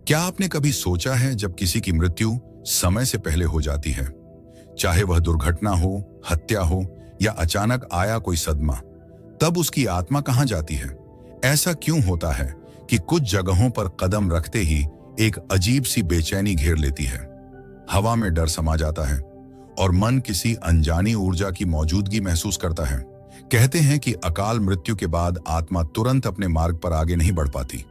क्या आपने कभी सोचा है जब किसी की मृत्यु समय से पहले हो जाती है, चाहे वह दुर्घटना हो, हत्या हो या अचानक आया कोई सदमा, तब उसकी आत्मा कहां जाती है? ऐसा क्यों होता है कि कुछ जगहों पर कदम रखते ही एक अजीब सी बेचैनी घेर लेती है, हवा में डर समा जाता है और मन किसी अनजानी ऊर्जा की मौजूदगी महसूस करता है। कहते हैं कि अकाल मृत्यु के बाद आत्मा तुरंत अपने मार्ग पर आगे नहीं बढ़ पाती।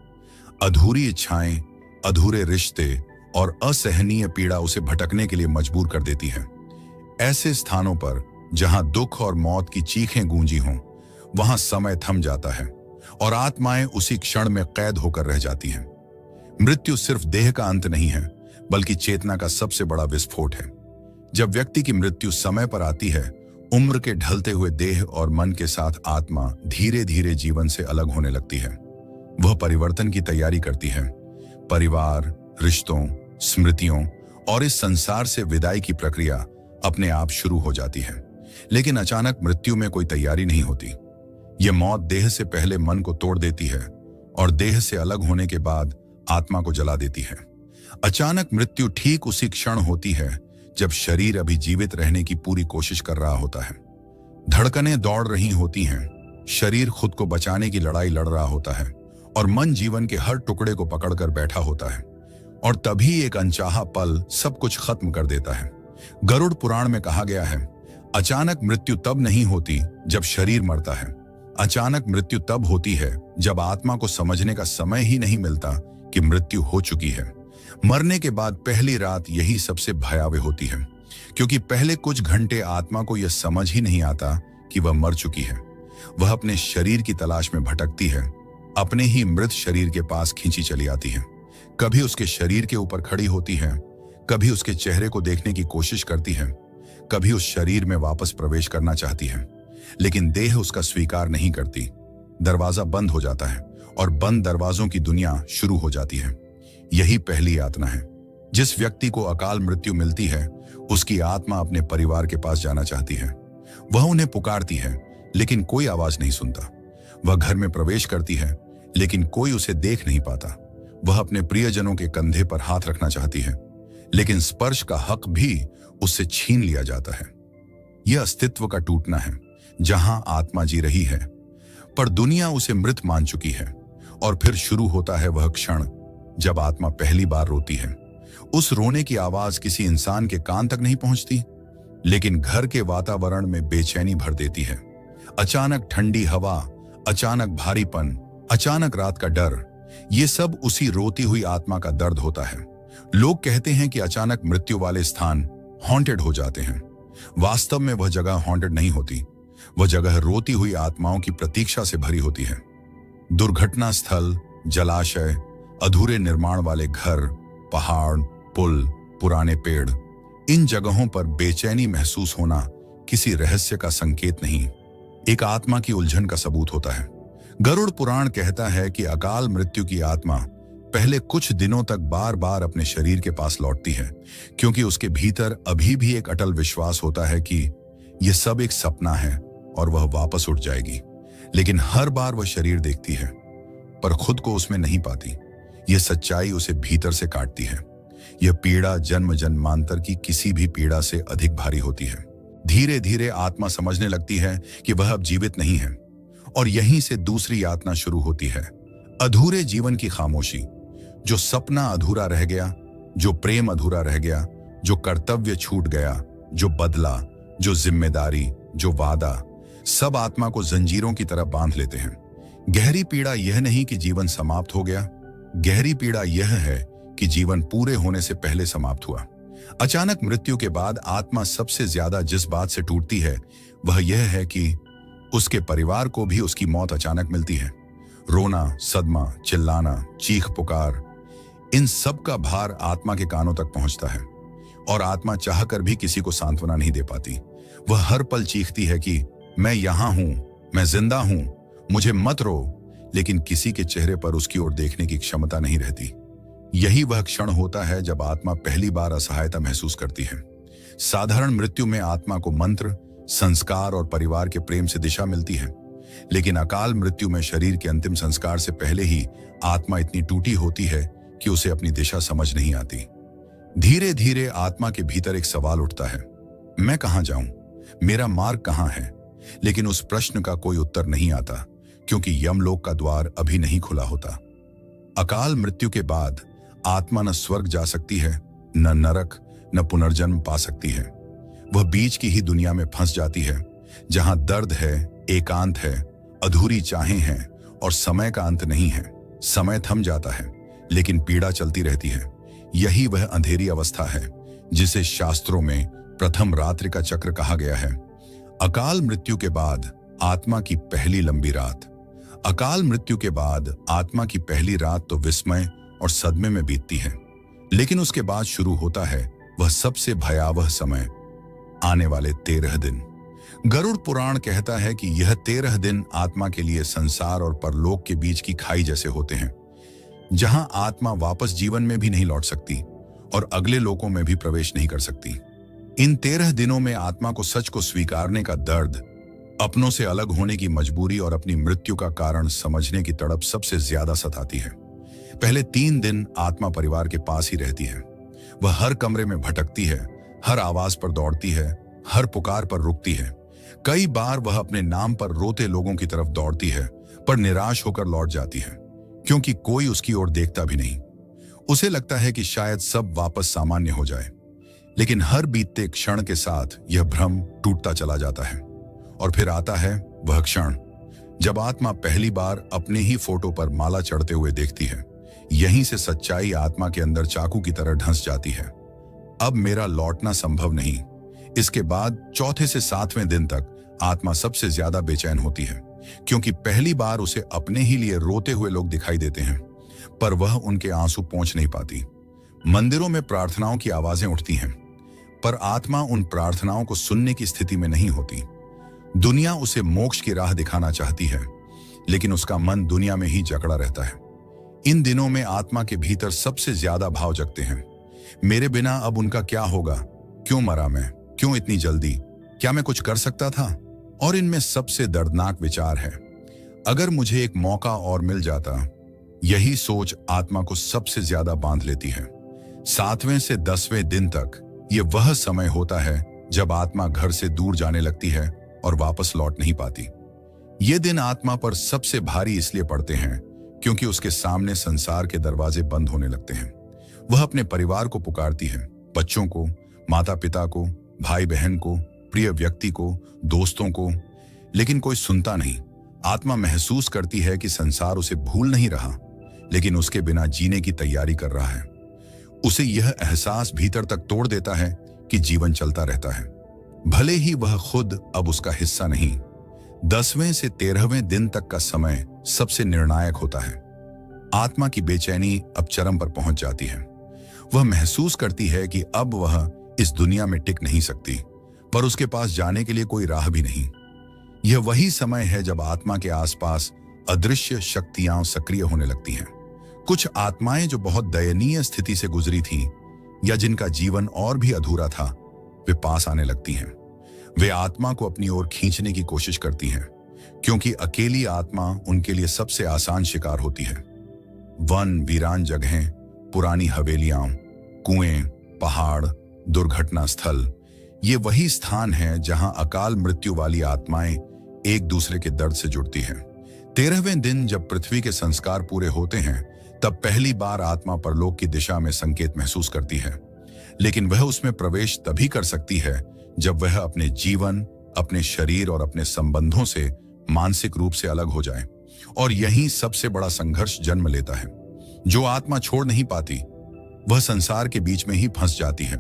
अधूरी इच्छाएं, अधूरे रिश्ते और असहनीय पीड़ा उसे भटकने के लिए मजबूर कर देती है। ऐसे स्थानों पर जहां दुख और मौत की चीखें गूंजी हों, वहां समय थम जाता है और आत्माएं उसी क्षण में कैद होकर रह जाती हैं। मृत्यु सिर्फ देह का अंत नहीं है, बल्कि चेतना का सबसे बड़ा विस्फोट है। जब व्यक्ति की मृत्यु समय पर आती है, उम्र के ढलते हुए देह और मन के साथ आत्मा धीरे धीरे जीवन से अलग होने लगती है। वह परिवर्तन की तैयारी करती है। परिवार, रिश्तों, स्मृतियों और इस संसार से विदाई की प्रक्रिया अपने आप शुरू हो जाती है। लेकिन अचानक मृत्यु में कोई तैयारी नहीं होती। यह मौत देह से पहले मन को तोड़ देती है और देह से अलग होने के बाद आत्मा को जला देती है। अचानक मृत्यु ठीक उसी क्षण होती है जब शरीर अभी जीवित रहने की पूरी कोशिश कर रहा होता है। धड़कनें दौड़ रही होती हैं, शरीर खुद को बचाने की लड़ाई लड़ रहा होता है और मन जीवन के हर टुकड़े को पकड़कर बैठा होता है। और तभी एक अनचाहा पल सब कुछ खत्म कर देता है। गरुड़ पुराण में कहा गया है, अचानक मृत्यु तब नहीं होती जब शरीर मरता है। अचानक मृत्यु तब होती है जब आत्मा को समझने का समय ही नहीं मिलता कि मृत्यु हो चुकी है। मरने के बाद पहली रात यही सबसे भयावह होती है, क्योंकि पहले कुछ घंटे आत्मा को यह समझ ही नहीं आता कि वह मर चुकी है। वह अपने शरीर की तलाश में भटकती है, अपने ही मृत शरीर के पास खींची चली आती है। कभी उसके शरीर के ऊपर खड़ी होती है, कभी उसके चेहरे को देखने की कोशिश करती है, कभी उस शरीर में वापस प्रवेश करना चाहती है, लेकिन देह उसका स्वीकार नहीं करती। दरवाजा बंद हो जाता है और बंद दरवाजों की दुनिया शुरू हो जाती है। यही पहली यातना है। जिस व्यक्ति को अकाल मृत्यु मिलती है, उसकी आत्मा अपने परिवार के पास जाना चाहती है। वह उन्हें पुकारती है, लेकिन कोई आवाज नहीं सुनता। वह घर में प्रवेश करती है, लेकिन कोई उसे देख नहीं पाता। वह अपने प्रियजनों के कंधे पर हाथ रखना चाहती है, लेकिन स्पर्श का हक भी उससे छीन लिया जाता है। यह अस्तित्व का टूटना है, जहां आत्मा जी रही है पर दुनिया उसे मृत मान चुकी है। और फिर शुरू होता है वह क्षण जब आत्मा पहली बार रोती है। उस रोने की आवाज किसी इंसान के कान तक नहीं पहुंचती, लेकिन घर के वातावरण में बेचैनी भर देती है। अचानक ठंडी हवा, अचानक भारीपन, अचानक रात का डर, ये सब उसी रोती हुई आत्मा का दर्द होता है। लोग कहते हैं कि अचानक मृत्यु वाले स्थान हॉन्टेड हो जाते हैं। वास्तव में वह जगह हॉन्टेड नहीं होती। वह जगह रोती हुई आत्माओं की प्रतीक्षा से भरी होती है। दुर्घटना स्थल, जलाशय, अधूरे निर्माण वाले घर, पहाड़, पुल, पुराने पेड़, इन जगहों पर बेचैनी महसूस होना किसी रहस्य का संकेत नहीं, एक आत्मा की उलझन का सबूत होता है। गरुड़ पुराण कहता है कि अकाल मृत्यु की आत्मा पहले कुछ दिनों तक बार बार अपने शरीर के पास लौटती है, क्योंकि उसके भीतर अभी भी एक अटल विश्वास होता है कि यह सब एक सपना है और वह वापस उठ जाएगी। लेकिन हर बार वह शरीर देखती है, पर खुद को उसमें नहीं पाती। यह सच्चाई उसे भीतर से काटती है। यह पीड़ा जन्म जन्मांतर की किसी भी पीड़ा से अधिक भारी होती है। धीरे धीरे आत्मा समझने लगती है कि वह अब जीवित नहीं है, और यहीं से दूसरी यातना शुरू होती है। अधूरे जीवन की खामोशी, जो सपना अधूरा रह गया, जो प्रेम अधूरा रह गया, जो कर्तव्य छूट गया, जो बदला, जो जिम्मेदारी, जो वादा, सब आत्मा को जंजीरों की तरह बांध लेते हैं। गहरी पीड़ा यह नहीं कि जीवन समाप्त हो गया, गहरी पीड़ा यह है कि जीवन पूरे होने से पहले समाप्त हुआ। अचानक मृत्यु के बाद आत्मा सबसे ज्यादा जिस बात से टूटती है, वह यह है कि उसके परिवार को भी उसकी मौत अचानक मिलती है। रोना, सदमा, चिल्लाना, चीख पुकार, इन सब का भार आत्मा के कानों तक पहुंचता है, और आत्मा चाहकर भी किसी को सांत्वना नहीं दे पाती। वह हर पल चीखती है कि मैं यहां हूं, मैं जिंदा हूं, मुझे मत रो, लेकिन किसी के चेहरे पर उसकी ओर देखने की क्षमता नहीं रहती। यही वह क्षण होता है जब आत्मा पहली बार असहायता महसूस करती है। साधारण मृत्यु में आत्मा को मंत्र, संस्कार और परिवार के प्रेम से दिशा मिलती है, लेकिन अकाल मृत्यु में शरीर के अंतिम संस्कार से पहले ही आत्मा इतनी टूटी होती है कि उसे अपनी दिशा समझ नहीं आती। धीरे धीरे आत्मा के भीतर एक सवाल उठता है, मैं कहां जाऊं, मेरा मार्ग कहां है। लेकिन उस प्रश्न का कोई उत्तर नहीं आता, क्योंकि यमलोक का द्वार अभी नहीं खुला होता। अकाल मृत्यु के बाद आत्मा न स्वर्ग जा सकती है, न नरक, न पुनर्जन्म पा सकती है। वह बीच की ही दुनिया में फंस जाती है, जहां दर्द है, एकांत है, अधूरी चाहें हैं और समय का अंत नहीं है। समय थम जाता है, लेकिन पीड़ा चलती रहती है। यही वह अंधेरी अवस्था है जिसे शास्त्रों में प्रथम रात्रि का चक्र कहा गया है। अकाल मृत्यु के बाद आत्मा की पहली लंबी रात। अकाल मृत्यु के बाद आत्मा की पहली रात तो विस्मय और सदमे में बीतती है, लेकिन उसके बाद शुरू होता है वह सबसे भयावह समय, आने वाले 13 दिन। गरुड़ पुराण कहता है कि यह 13 दिन आत्मा के लिए संसार और परलोक के बीच की खाई जैसे होते हैं, जहां आत्मा वापस जीवन में भी नहीं लौट सकती और अगले लोकों में भी प्रवेश नहीं कर सकती। इन 13 दिनों में आत्मा को सच को स्वीकारने का दर्द, अपनों से अलग होने की मजबूरी और अपनी मृत्यु का कारण समझने की तड़प सबसे ज्यादा सताती है। पहले 3 दिन आत्मा परिवार के पास ही रहती है। वह हर कमरे में भटकती है, हर आवाज पर दौड़ती है, हर पुकार पर रुकती है। कई बार वह अपने नाम पर रोते लोगों की तरफ दौड़ती है, पर निराश होकर लौट जाती है, क्योंकि कोई उसकी ओर देखता भी नहीं। उसे लगता है कि शायद सब वापस सामान्य हो जाए, लेकिन हर बीतते क्षण के साथ यह भ्रम टूटता चला जाता है। और फिर आता है वह क्षण जब आत्मा पहली बार अपने ही फोटो पर माला चढ़ते हुए देखती है। यहीं से सच्चाई आत्मा के अंदर चाकू की तरह ढंस जाती है। अब मेरा लौटना संभव नहीं। इसके बाद चौथे से 7वें दिन तक आत्मा सबसे ज्यादा बेचैन होती है, क्योंकि पहली बार उसे अपने ही लिए रोते हुए लोग दिखाई देते हैं, पर वह उनके आंसू पहुंच नहीं पाती। मंदिरों में प्रार्थनाओं की आवाजें उठती हैं, पर आत्मा उन प्रार्थनाओं को सुनने की स्थिति में नहीं होती। दुनिया उसे मोक्ष की राह दिखाना चाहती है, लेकिन उसका मन दुनिया में ही जकड़ा रहता है। इन दिनों में आत्मा के भीतर सबसे ज्यादा भाव जगते हैं। मेरे बिना अब उनका क्या होगा? क्यों मरा मैं? क्यों इतनी जल्दी? क्या मैं कुछ कर सकता था? और इनमें सबसे दर्दनाक विचार है, अगर मुझे एक मौका और मिल जाता। यही सोच आत्मा को सबसे ज्यादा बांध लेती है। 7वें से 10वें दिन तक यह वह समय होता है जब आत्मा घर से दूर जाने लगती है और वापस लौट नहीं पाती। ये दिन आत्मा पर सबसे भारी इसलिए पड़ते हैं क्योंकि उसके सामने संसार के दरवाजे बंद होने लगते हैं। वह अपने परिवार को पुकारती है, बच्चों को, माता पिता को, भाई बहन को, प्रिय व्यक्ति को, दोस्तों को, लेकिन कोई सुनता नहीं। आत्मा महसूस करती है कि संसार उसे भूल नहीं रहा, लेकिन उसके बिना जीने की तैयारी कर रहा है। उसे यह एहसास भीतर तक तोड़ देता है कि जीवन चलता रहता है, भले ही वह खुद अब उसका हिस्सा नहीं। 10वें से 13वें दिन तक का समय सबसे निर्णायक होता है। आत्मा की बेचैनी अब चरम पर पहुंच जाती है। वह महसूस करती है कि अब वह इस दुनिया में टिक नहीं सकती, पर उसके पास जाने के लिए कोई राह भी नहीं। यह वही समय है जब आत्मा के आसपास अदृश्य शक्तियां सक्रिय होने लगती हैं। कुछ आत्माएं जो बहुत दयनीय स्थिति से गुजरी थीं या जिनका जीवन और भी अधूरा था, वे पास आने लगती हैं। वे आत्मा को अपनी ओर खींचने की कोशिश करती हैं, क्योंकि अकेली आत्मा उनके लिए सबसे आसान शिकार होती है। वन, वीरान जगहें, पुरानी हवेलियां, कुएं, पहाड़, दुर्घटना स्थल, ये वही स्थान है जहां अकाल मृत्यु वाली आत्माएं एक दूसरे के दर्द से जुड़ती हैं। 13वें दिन जब पृथ्वी के संस्कार पूरे होते हैं, तब पहली बार आत्मा परलोक की दिशा में संकेत महसूस करती है, लेकिन वह उसमें प्रवेश तभी कर सकती है जब वह अपने जीवन, अपने शरीर और अपने संबंधों से मानसिक रूप से अलग हो जाए। और यहीं सबसे बड़ा संघर्ष जन्म लेता है। जो आत्मा छोड़ नहीं पाती, वह संसार के बीच में ही फंस जाती है।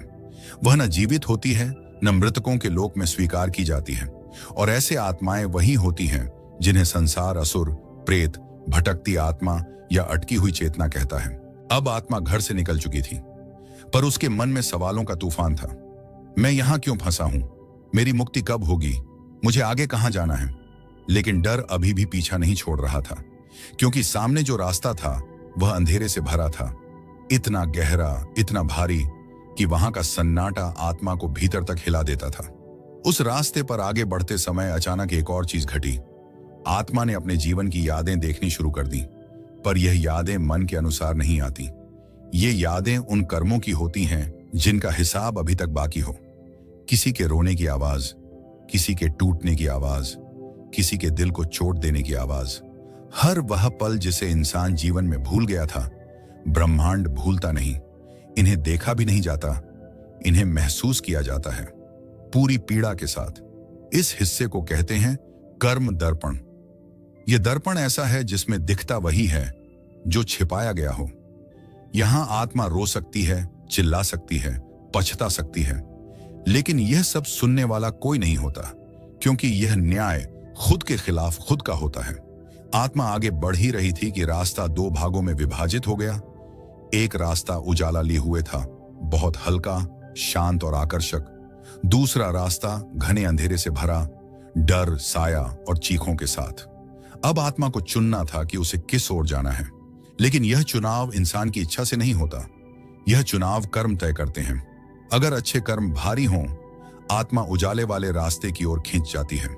वह न जीवित होती है, न मृतकों के लोक में स्वीकार की जाती है। और ऐसे आत्माएं वही होती हैं जिन्हें संसार असुर, प्रेत, भटकती आत्मा या अटकी हुई चेतना कहता है। अब आत्मा घर से निकल चुकी थी, पर उसके मन में सवालों का तूफान था। मैं यहां क्यों फंसा हूं? मेरी मुक्ति कब होगी? मुझे आगे कहां जाना है? लेकिन डर अभी भी पीछा नहीं छोड़ रहा था, क्योंकि सामने जो रास्ता था वह अंधेरे से भरा था, इतना गहरा, इतना भारी कि वहां का सन्नाटा आत्मा को भीतर तक हिला देता था। उस रास्ते पर आगे बढ़ते समय अचानक एक और चीज घटी। आत्मा ने अपने जीवन की यादें देखनी शुरू कर दी, पर यह यादें मन के अनुसार नहीं आती। ये यादें उन कर्मों की होती हैं जिनका हिसाब अभी तक बाकी हो। किसी के रोने की आवाज, किसी के टूटने की आवाज, किसी के दिल को चोट देने की आवाज। हर वह पल जिसे इंसान जीवन में भूल गया था, ब्रह्मांड भूलता नहीं। इन्हें देखा भी नहीं जाता, इन्हें महसूस किया जाता है, पूरी पीड़ा के साथ। इस हिस्से को कहते हैं कर्म दर्पण। यह दर्पण ऐसा है जिसमें दिखता वही है जो छिपाया गया हो। यहां आत्मा रो सकती है, चिल्ला सकती है, पछता सकती है, लेकिन यह सब सुनने वाला कोई नहीं होता, क्योंकि यह न्याय खुद के खिलाफ खुद का होता है। आत्मा आगे बढ़ ही रही थी कि रास्ता दो भागों में विभाजित हो गया। एक रास्ता उजाला लिए हुए था, बहुत हल्का, शांत और आकर्षक। दूसरा रास्ता घने अंधेरे से भरा, डर, साया और चीखों के साथ। अब आत्मा को चुनना था कि उसे किस ओर जाना है। लेकिन यह चुनाव इंसान की इच्छा से नहीं होता, यह चुनाव कर्म तय करते हैं। अगर अच्छे कर्म भारी हों, आत्मा उजाले वाले रास्ते की ओर खींच जाती है।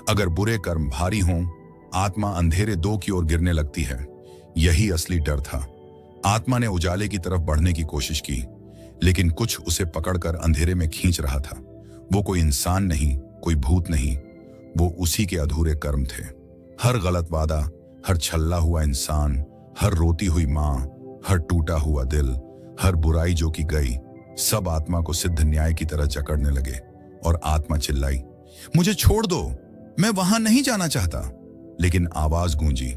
अगर बुरे कर्म भारी हों, आत्मा अंधेरे दो की ओर गिरने लगती है। यही असली डर था। आत्मा ने उजाले की तरफ बढ़ने की कोशिश की, लेकिन कुछ उसे पकड़कर अंधेरे में खींच रहा था। वो कोई इंसान नहीं, कोई भूत नहीं, वो उसी के अधूरे कर्म थे। हर गलत वादा, हर छल्ला हुआ इंसान, हर रोती हुई मां, हर टूटा हुआ दिल, हर बुराई जो की गई, सब आत्मा को सिद्ध न्याय की तरह जकड़ने लगे। और आत्मा चिल्लाई, मुझे छोड़ दो, मैं वहां नहीं जाना चाहता। लेकिन आवाज गूंजी,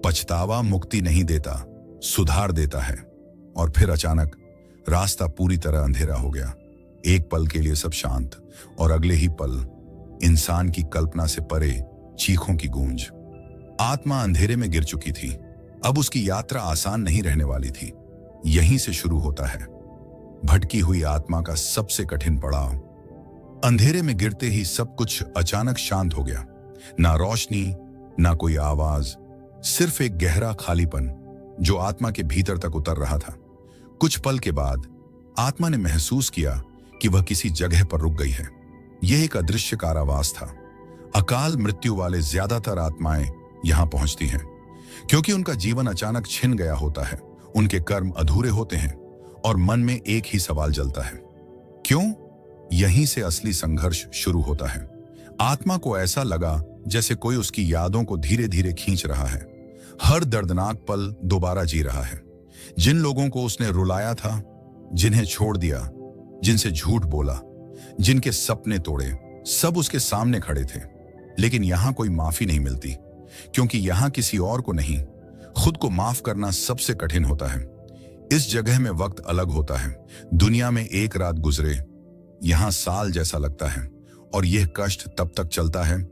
पछतावा मुक्ति नहीं देता, सुधार देता है। और फिर अचानक रास्ता पूरी तरह अंधेरा हो गया। एक पल के लिए सब शांत, और अगले ही पल इंसान की कल्पना से परे चीखों की गूंज। आत्मा अंधेरे में गिर चुकी थी। अब उसकी यात्रा आसान नहीं रहने वाली थी। यहीं से शुरू होता है भटकी हुई आत्मा का सबसे कठिन पड़ाव। अंधेरे में गिरते ही सब कुछ अचानक शांत हो गया। ना रोशनी, ना कोई आवाज, सिर्फ एक गहरा खालीपन जो आत्मा के भीतर तक उतर रहा था। कुछ पल के बाद आत्मा ने महसूस किया कि वह किसी जगह पर रुक गई है। यह एक अदृश्य कारावास था। अकाल मृत्यु वाले ज्यादातर आत्माएं यहां पहुंचती हैं, क्योंकि उनका जीवन अचानक छिन गया होता है, उनके कर्म अधूरे होते हैं और मन में एक ही सवाल जलता है, क्यों? यहीं से असली संघर्ष शुरू होता है। आत्मा को ऐसा लगा जैसे कोई उसकी यादों को धीरे धीरे खींच रहा है। हर दर्दनाक पल दोबारा जी रहा है। जिन लोगों को उसने रुलाया था, जिन्हें छोड़ दिया, जिनसे झूठ बोला, जिनके सपने तोड़े, सब उसके सामने खड़े थे। लेकिन यहां कोई माफी नहीं मिलती, क्योंकि यहां किसी और को नहीं, खुद को माफ करना सबसे कठिन होता है। इस जगह में वक्त अलग होता है। दुनिया में एक रात गुजरे, यहां साल जैसा लगता है। और यह कष्ट तब तक चलता है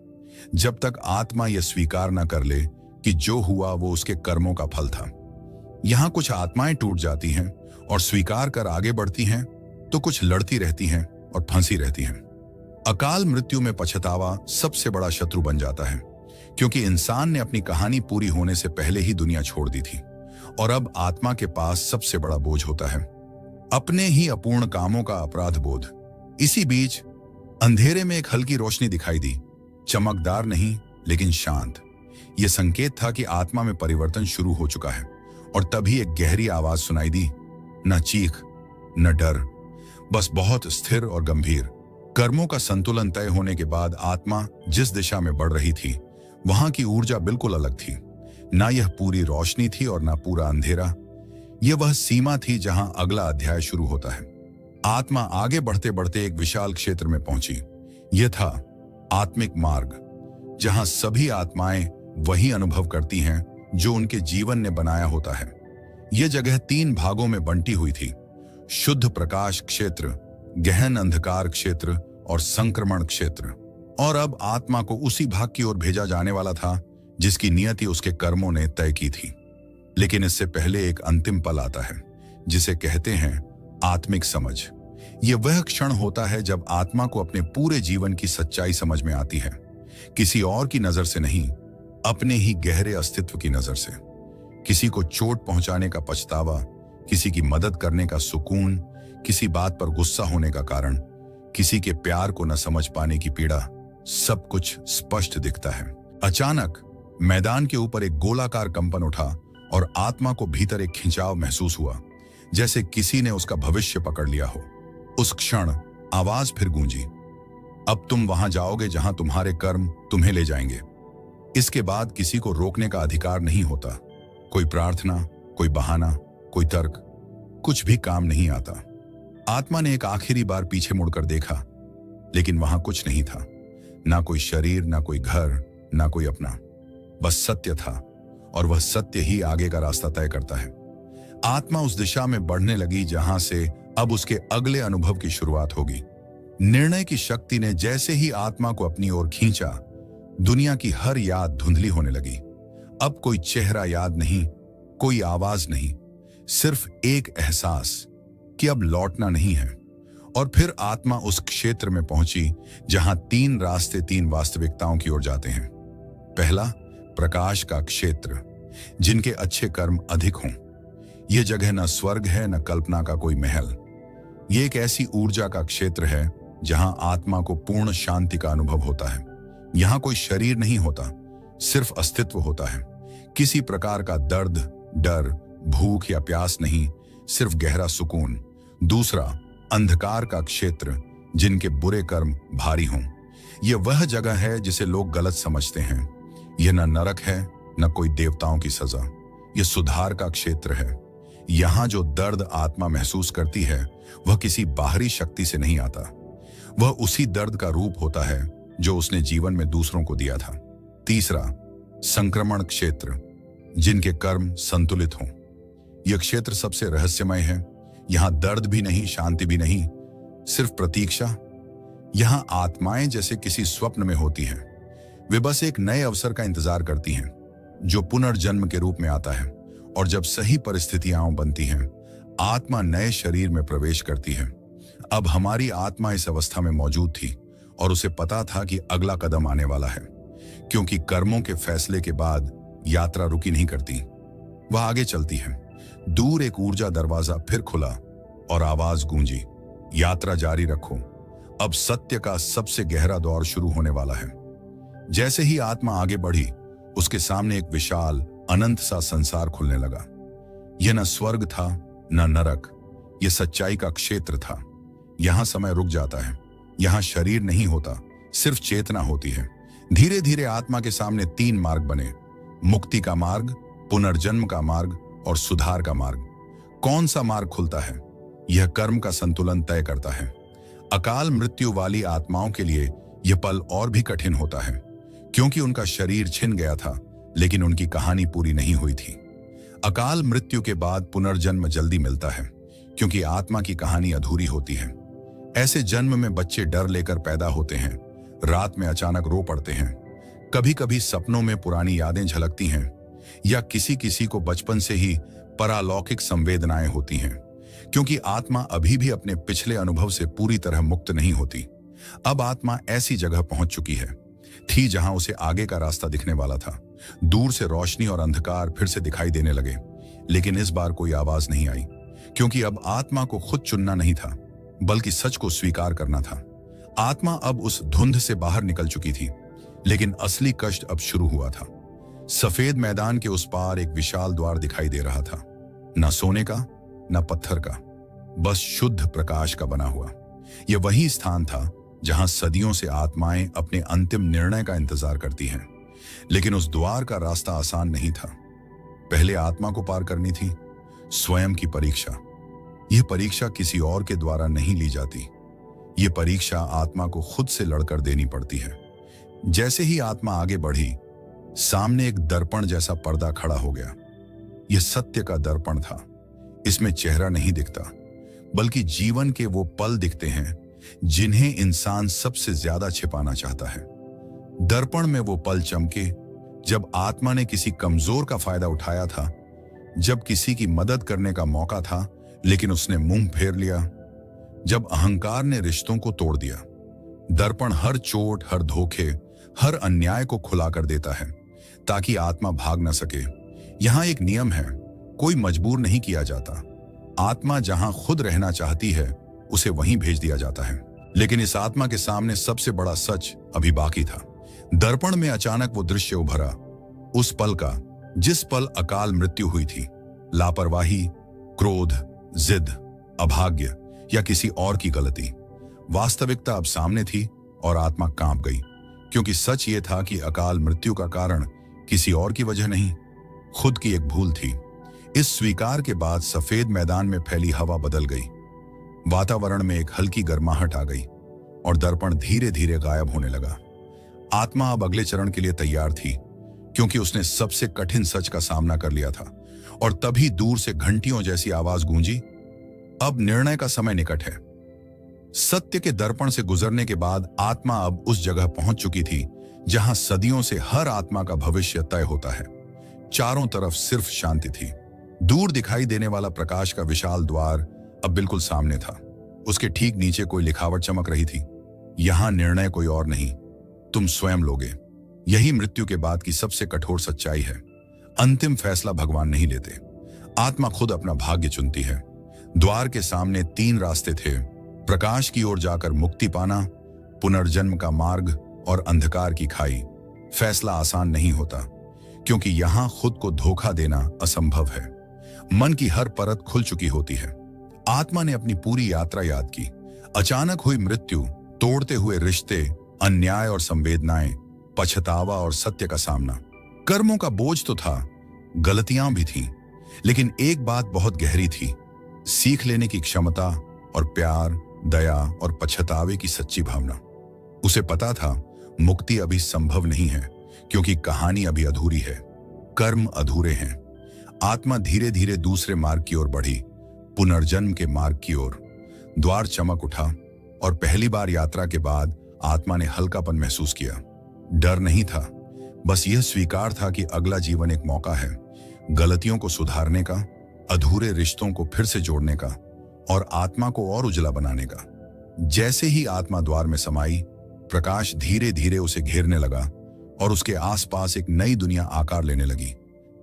जब तक आत्मा यह स्वीकार न कर ले कि जो हुआ वो उसके कर्मों का फल था। यहां कुछ आत्माएं टूट जाती हैं और स्वीकार कर आगे बढ़ती हैं, तो कुछ लड़ती रहती हैं और फंसी रहती हैं। अकाल मृत्यु में पछतावा सबसे बड़ा शत्रु बन जाता है, क्योंकि इंसान ने अपनी कहानी पूरी होने से पहले ही दुनिया छोड़ दी थी। और अब आत्मा के पास सबसे बड़ा बोझ होता है अपने ही अपूर्ण कामों का अपराध बोध। इसी बीच अंधेरे में एक हल्की रोशनी दिखाई दी, चमकदार नहीं लेकिन शांत। यह संकेत था कि आत्मा में परिवर्तन शुरू हो चुका है। और तभी एक गहरी आवाज सुनाई दी, न चीख, न डर, बस बहुत स्थिर और गंभीर। कर्मों का संतुलन तय होने के बाद आत्मा जिस दिशा में बढ़ रही थी, वहां की ऊर्जा बिल्कुल अलग थी। ना यह पूरी रोशनी थी और ना पूरा अंधेरा। यह वह सीमा थी जहां अगला अध्याय शुरू होता है। आत्मा आगे बढ़ते बढ़ते एक विशाल क्षेत्र में पहुंची। यह था आत्मिक मार्ग, जहां सभी आत्माएं वही अनुभव करती हैं जो उनके जीवन ने बनाया होता है। यह जगह 3 भागों में बंटी हुई थी, शुद्ध प्रकाश क्षेत्र, गहन अंधकार क्षेत्र और संक्रमण क्षेत्र। और अब आत्मा को उसी भाग की ओर भेजा जाने वाला था जिसकी नियति उसके कर्मों ने तय की थी। लेकिन इससे पहले एक अंतिम पल आता है, जिसे कहते हैं आत्मिक समझ। यह वह क्षण होता है जब आत्मा को अपने पूरे जीवन की सच्चाई समझ में आती है, किसी और की नजर से नहीं, अपने ही गहरे अस्तित्व की नजर से। किसी को चोट पहुंचाने का पछतावा, किसी की मदद करने का सुकून, किसी बात पर गुस्सा होने का कारण, किसी के प्यार को न समझ पाने की पीड़ा, सब कुछ स्पष्ट दिखता है। अचानक मैदान के ऊपर एक गोलाकार कंपन उठा और आत्मा को भीतर एक खिंचाव महसूस हुआ, जैसे किसी ने उसका भविष्य पकड़ लिया हो। उस क्षण आवाज फिर गूंजी, अब तुम वहां जाओगे जहां तुम्हारे कर्म तुम्हें ले जाएंगे। इसके बाद किसी को रोकने का अधिकार नहीं होता। कोई प्रार्थना, कोई बहाना, कोई तर्क, कुछ भी काम नहीं आता। आत्मा ने एक आखिरी बार पीछे मुड़कर देखा, लेकिन वहां कुछ नहीं था। ना कोई शरीर, ना कोई घर, ना कोई अपना। बस सत्य था, और वह सत्य ही आगे का रास्ता तय करता है। आत्मा उस दिशा में बढ़ने लगी जहां से अब उसके अगले अनुभव की शुरुआत होगी। निर्णय की शक्ति ने जैसे ही आत्मा को अपनी ओर खींचा, दुनिया की हर याद धुंधली होने लगी। अब कोई चेहरा याद नहीं, कोई आवाज नहीं, सिर्फ एक एहसास कि अब लौटना नहीं है। और फिर आत्मा उस क्षेत्र में पहुंची जहां 3 रास्ते 3 वास्तविकताओं की ओर जाते हैं। पहला, प्रकाश का क्षेत्र, जिनके अच्छे कर्म अधिक हों। यह जगह न स्वर्ग है, न कल्पना का कोई महल। यह एक ऐसी ऊर्जा का क्षेत्र है जहां आत्मा को पूर्ण शांति का अनुभव होता है। यहां कोई शरीर नहीं होता, सिर्फ अस्तित्व होता है। किसी प्रकार का दर्द, डर, भूख या प्यास नहीं, सिर्फ गहरा सुकून। दूसरा, अंधकार का क्षेत्र, जिनके बुरे कर्म भारी हों। यह वह जगह है जिसे लोग गलत समझते हैं। यह न नरक है, न कोई देवताओं की सजा। यह सुधार का क्षेत्र है। यहां जो दर्द आत्मा महसूस करती है, वह किसी बाहरी शक्ति से नहीं आता। वह उसी दर्द का रूप होता है जो उसने जीवन में दूसरों को दिया था। तीसरा, संक्रमण क्षेत्र, जिनके कर्म संतुलित हों। यह क्षेत्र सबसे रहस्यमय है। यहां दर्द भी नहीं, शांति भी नहीं, सिर्फ प्रतीक्षा। यहां आत्माएं जैसे किसी स्वप्न में होती हैं। वे बस एक नए अवसर का इंतजार करती हैं, जो पुनर्जन्म के रूप में आता है। और जब सही परिस्थितियां बनती हैं, आत्मा नए शरीर में प्रवेश करती है। अब हमारी आत्मा इस अवस्था में मौजूद थी, और उसे पता था कि अगला कदम आने वाला है। क्योंकि कर्मों के फैसले के बाद यात्रा रुकी नहीं करती, वह आगे चलती है। दूर एक ऊर्जा दरवाजा फिर खुला और आवाज गूंजी, यात्रा जारी रखो, अब सत्य का सबसे गहरा दौर शुरू होने वाला है। जैसे ही आत्मा आगे बढ़ी, उसके सामने एक विशाल अनंत सा संसार खुलने लगा। यह न स्वर्ग था, न नरक, यह सच्चाई का क्षेत्र था। यहां समय रुक जाता है, यहां शरीर नहीं होता, सिर्फ चेतना होती है। धीरे धीरे आत्मा के सामने 3 मार्ग बने, मुक्ति का मार्ग, पुनर्जन्म का मार्ग और सुधार का मार्ग। कौन सा मार्ग खुलता है, यह कर्म का संतुलन तय करता है। अकाल मृत्यु वाली आत्माओं के लिए यह पल और भी कठिन होता है, क्योंकि उनका शरीर छिन गया था, लेकिन उनकी कहानी पूरी नहीं हुई थी। अकाल मृत्यु के बाद पुनर्जन्म जल्दी मिलता है, क्योंकि आत्मा की कहानी अधूरी होती है। ऐसे जन्म में बच्चे डर लेकर पैदा होते हैं, रात में अचानक रो पड़ते हैं, कभी कभी सपनों में पुरानी यादें झलकती हैं, या किसी किसी को बचपन से ही परालौकिक संवेदनाएं होती हैं, क्योंकि आत्मा अभी भी अपने पिछले अनुभव से पूरी तरह मुक्त नहीं होती। अब आत्मा ऐसी जगह पहुंच चुकी थी जहां उसे आगे का रास्ता दिखने वाला था। दूर से रोशनी और अंधकार फिर से दिखाई देने लगे, लेकिन इस बार कोई आवाज नहीं आई, क्योंकि अब आत्मा को खुद चुनना नहीं था, बल्कि सच को स्वीकार करना था। आत्मा अब उस धुंध से बाहर निकल चुकी थी, लेकिन असली कष्ट अब शुरू हुआ था। सफेद मैदान के उस पार एक विशाल द्वार दिखाई दे रहा था, न सोने का, न पत्थर का, बस शुद्ध प्रकाश का बना हुआ। यह वही स्थान था जहां सदियों से आत्माएं अपने अंतिम निर्णय का इंतजार करती हैं। लेकिन उस द्वार का रास्ता आसान नहीं था। पहले आत्मा को पार करनी थी स्वयं की परीक्षा। यह परीक्षा किसी और के द्वारा नहीं ली जाती। यह परीक्षा आत्मा को खुद से लड़कर देनी पड़ती है। जैसे ही आत्मा आगे बढ़ी, सामने एक दर्पण जैसा पर्दा खड़ा हो गया। यह सत्य का दर्पण था। इसमें चेहरा नहीं दिखता, बल्कि जीवन के वो पल दिखते हैं जिन्हें इंसान सबसे ज्यादा छिपाना चाहता है। दर्पण में वो पल चमके जब आत्मा ने किसी कमजोर का फायदा उठाया था, जब किसी की मदद करने का मौका था लेकिन उसने मुंह फेर लिया, जब अहंकार ने रिश्तों को तोड़ दिया। दर्पण हर चोट, हर धोखे, हर अन्याय को खुला कर देता है ताकि आत्मा भाग न सके। यहां एक नियम है, कोई मजबूर नहीं किया जाता। आत्मा जहां खुद रहना चाहती है, उसे वहीं भेज दिया जाता है। लेकिन इस आत्मा के सामने सबसे बड़ा सच अभी बाकी था। दर्पण में अचानक वो दृश्य उभरा, उस पल का जिस पल अकाल मृत्यु हुई थी। लापरवाही, क्रोध, जिद, अभाग्य या किसी और की गलती। वास्तविकता अब सामने थी और आत्मा कांप गई, क्योंकि सच ये था कि अकाल मृत्यु का कारण किसी और की वजह नहीं, खुद की एक भूल थी। इस स्वीकार के बाद सफेद मैदान में फैली हवा बदल गई, वातावरण में एक हल्की गर्माहट आ गई और दर्पण धीरे धीरे गायब होने लगा। आत्मा अब अगले चरण के लिए तैयार थी, क्योंकि उसने सबसे कठिन सच का सामना कर लिया था। और तभी दूर से घंटियों जैसी आवाज गूंजी, अब निर्णय का समय निकट है। सत्य के दर्पण से गुजरने के बाद आत्मा अब उस जगह पहुंच चुकी थी जहां सदियों से हर आत्मा का भविष्य तय होता है। चारों तरफ सिर्फ शांति थी। दूर दिखाई देने वाला प्रकाश का विशाल द्वार अब बिल्कुल सामने था। उसके ठीक नीचे कोई लिखावट चमक रही थी, यहां निर्णय कोई और नहीं, तुम स्वयं लोगे। यही मृत्यु के बाद की सबसे कठोर सच्चाई है। अंतिम फैसला भगवान नहीं लेते, आत्मा खुद अपना भाग्य चुनती है। द्वार के सामने 3 रास्ते थे, प्रकाश की ओर जाकर मुक्ति पाना, पुनर्जन्म का मार्ग और अंधकार की खाई। फैसला आसान नहीं होता, क्योंकि यहां खुद को धोखा देना असंभव है। मन की हर परत खुल चुकी होती है। आत्मा ने अपनी पूरी यात्रा याद की। अचानक हुई मृत्यु, तोड़ते हुए रिश्ते, अन्याय और संवेदनाएं, पछतावा और सत्य का सामना। कर्मों का बोझ तो था, गलतियां भी थीं, लेकिन एक बात बहुत गहरी थी, सीख लेने की क्षमता और प्यार, दया और पछतावे की सच्ची भावना। उसे पता था मुक्ति अभी संभव नहीं है, क्योंकि कहानी अभी अधूरी है, कर्म अधूरे हैं। आत्मा धीरे धीरे दूसरे मार्ग की ओर बढ़ी, पुनर्जन्म के मार्ग की ओर। द्वार चमक उठा और पहली बार यात्रा के बाद आत्मा ने हल्कापन महसूस किया। डर नहीं था, बस यह स्वीकार था कि अगला जीवन एक मौका है, गलतियों को सुधारने का, अधूरे रिश्तों को फिर से जोड़ने का और आत्मा को और उजला बनाने का। जैसे ही आत्मा द्वार में समाई, प्रकाश धीरे धीरे उसे घेरने लगा और उसके आसपास एक नई दुनिया आकार लेने लगी।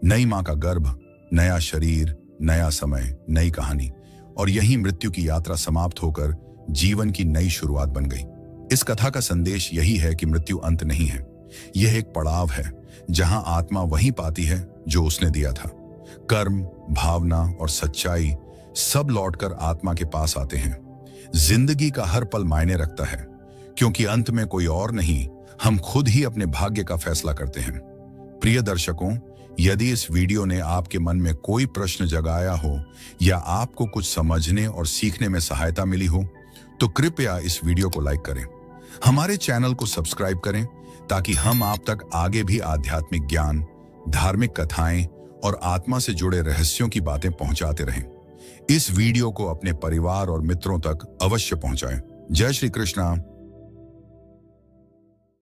नई मां का गर्भ, नया शरीर, नया समय, नई कहानी। और यही मृत्यु की यात्रा समाप्त होकर जीवन की नई शुरुआत बन गई। इस कथा का संदेश यही है कि मृत्यु अंत नहीं है, यह एक पड़ाव है जहां आत्मा वही पाती है जो उसने दिया था। कर्म, भावना और सच्चाई सब लौटकर आत्मा के पास आते हैं। जिंदगी का हर पल मायने रखता है, क्योंकि अंत में कोई और नहीं, हम खुद ही अपने भाग्य का फैसला करते हैं। प्रिय दर्शकों, यदि इस वीडियो ने आपके मन में कोई प्रश्न जगाया हो या आपको कुछ समझने और सीखने में सहायता मिली हो, तो कृपया इस वीडियो को लाइक करें। हमारे चैनल को सब्सक्राइब करें ताकि हम आप तक आगे भी आध्यात्मिक ज्ञान, धार्मिक कथाएं और आत्मा से जुड़े रहस्यों की बातें पहुंचाते रहें। इस वीडियो को अपने परिवार और मित्रों तक अवश्य पहुंचाएं। जय श्री कृष्णा।